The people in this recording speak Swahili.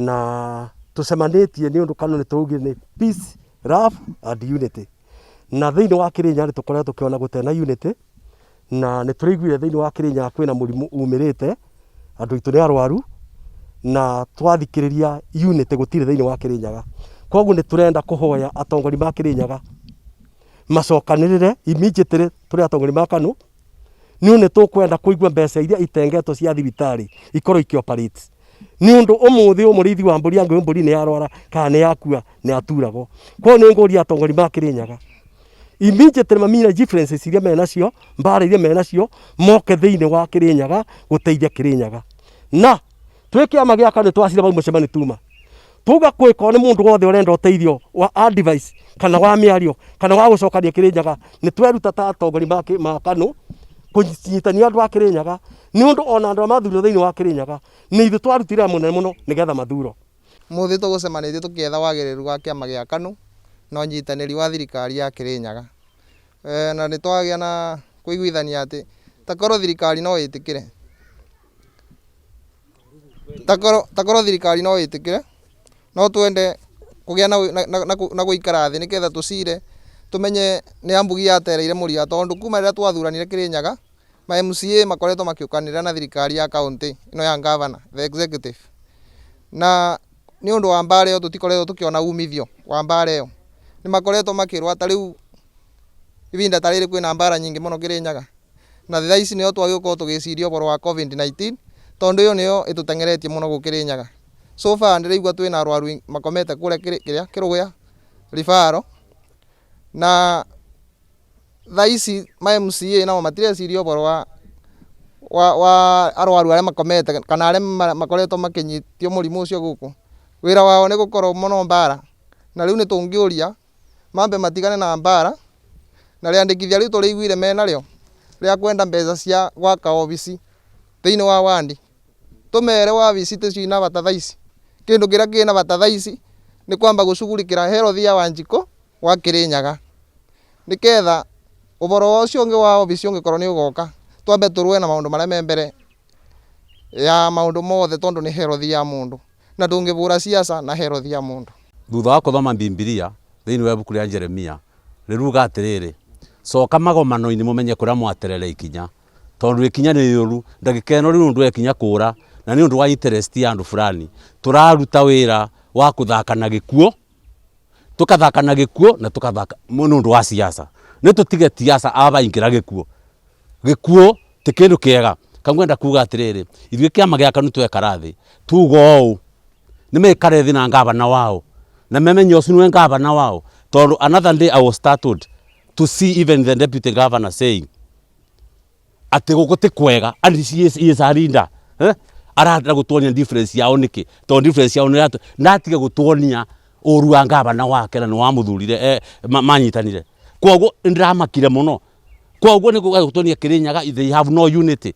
na tucemanitie ni undu Kanu ni tuugi ni peace, love and unity. Na thiini wa Kirinyaga ni tukoretwo tukiona gutena unity, na ni turiguire thiini wa Kirinyaga kwina murimu umirite andu itu ni arwaru, na twathikiriria unity gutire thiini wa Kirinyaga. Koguo ni turenda kuhoya atongoria ma Kirinyaga macokanirire immediately turi atongoria ma Kanu, ni undu tukwenda kuigua mbeca iria itengetwo cia thibitari ikorwo ikioperate. Ni undu umuthi umurithi wa mburi angu mburi ni yarwara kana ni yakua ni aturagwo. Kwa ni ngoria atongoria ma Kirinyaga immediately mamina differences iria mena cio, mbara iria mena cio, moke thiini wa Kirinyaga guteithia Kirinyaga. Na twi kiama gia Kanu twacira bau mucemani tuma tuga kwiko ni mundu wothe urenda uteithio wa advice kana wa miario kana wa gucokania Kirinyaga, ni tweruta ta atongoria ma Kanu kunyitania andu a Kirinyaga, ni undu ona andu mathuro thiini wa Kirinyaga ni ithu twarutira munene muno nigetha mathuro. Muthi tugucemanitie tukietha wagiriru wa kiama gia Kanu na unyitaniri wa thirikari ya Kirinyaga. Na ni twagia na kuiguithania ati takoro thirikari no itikire, takoro thirikari no itikire, no twende kugia na guikara thi niketha tucire tumenye ni ambugi yatereire muria, tondu kuma rira twathuranire Kirinyaga ma MCA makoretwo makiukanira na thirikari ya county ino ya governor the executive, na ni undu wa mbare yo tutikoretwo tukiona umithio wa mbare yo. Ni makoretwo makirwa ta riu ibinda tarire kwina mbara nyingi muno Kirinyaga, na thitha ici niyo twagiokorwo tugiciria uboro wa COVID-19 tondu yo niyo itutengeretie muno gu Kirinyaga. So far ndirigwa twina arwaru makomete kure Kirugia rifaro, na thaisi ma MCA nao matireciria uboro wa arwaru aria makomete kana aria makoretwo makinyitio murimu ucio guku. Wira wao ni gukorwo muno mbara, na riu ni tungiuria mambe matigane na mbara, na riandikithia riu turiguire mena rio ria kwenda mbeca cia gwaka obici thiini wa wandi. Tumere wabici ticina bata thaisi, kindu kiria kina bata thaisi ni kwamba gucugurikira health ya Wanjiko wa Kirinyaga, niketha uboro ucio ungi wa obici ungikorwo ni ugoka twambe turue na maundu maria me mbere ya maundu mothe, tondu ni health ya mundu na ndungivura siasa na health ya mundu. Thutha wa kuthoma Bibilia thiini wa ibuku ria Jeremia riruga atiriri, coka magomano-ini mumenye kuria mwaterere ikinya, tondu ikinya ni rioru ndagika ino riu ndu ekinya kura, na ni undu wa interest ya andu fulani turaruta wira wa kuthaka na gikuo, tukathaka na gikuo na tukathaka muno undu wa siasa. Ni tutige siasa abaingira gikuo, gikuo ti kindu kiega. Kangwenda kuga atiriri, ithuĩ kiama gia Kanu twekara thi tugo uu ni mekare thi na ngavana wao, na memenye ucio niwe ngavana wao, tondu another day I was startled to see even the deputy governor saying ati guku ti kwega and she is a leader. Arenda gutuonia difference yao niki, tondu difference yao ni natige gutuonia uru wa ngavana wake na ni wa muthurire manyitanire. Koguo ndiramakire muno, koguo ni gutuonia Kirinyaga they have no unity.